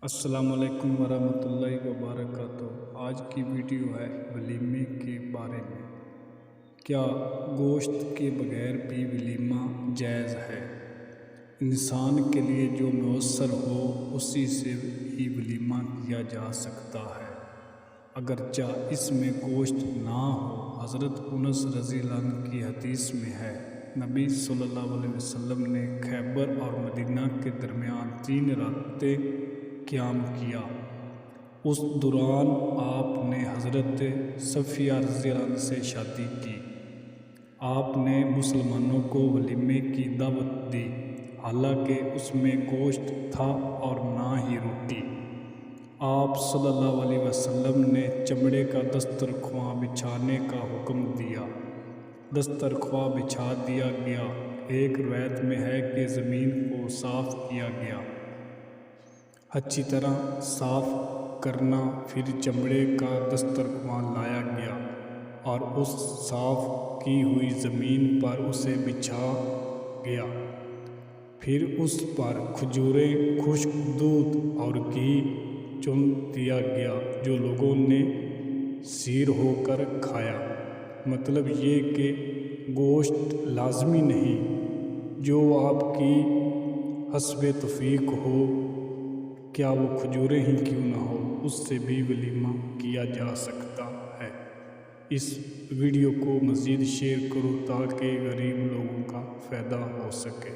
السلام علیکم ورحمۃ اللہ وبرکاتہ۔ آج کی ویڈیو ہے ولیمے کے بارے میں۔ کیا گوشت کے بغیر بھی ولیمہ جائز ہے؟ انسان کے لیے جو میسر ہو اسی سے ہی ولیمہ کیا جا سکتا ہے، اگرچہ اس میں گوشت نہ ہو۔ حضرت انس رضی اللہ عنہ کی حدیث میں ہے، نبی صلی اللہ علیہ وسلم نے خیبر اور مدینہ کے درمیان 3 راتیں قیام کیا۔ اس دوران آپ نے حضرت صفیہ رضی اللہ عنہ سے شادی کی۔ آپ نے مسلمانوں کو ولیمے کی دعوت دی، حالانکہ اس میں گوشت تھا اور نہ ہی روٹی۔ آپ صلی اللہ علیہ وسلم نے چمڑے کا دسترخوان بچھانے کا حکم دیا۔ دسترخوان بچھا دیا گیا۔ ایک روایت میں ہے کہ زمین کو صاف کیا گیا، اچھی طرح صاف کرنا، پھر چمڑے کا دسترخوان لایا گیا اور اس صاف کی ہوئی زمین پر اسے بچھا گیا۔ پھر اس پر کھجوریں، خشک دودھ اور گھی چن دیا گیا جو لوگوں نے سیر ہو کر کھایا۔ مطلب یہ کہ گوشت لازمی نہیں، جو آپ کی حسب توفیق ہو، کیا وہ کھجوریں ہی کیوں نہ ہو، اس سے بھی ولیمہ کیا جا سکتا ہے۔ اس ویڈیو کو مزید شیئر کرو تاکہ غریب لوگوں کا فائدہ ہو سکے۔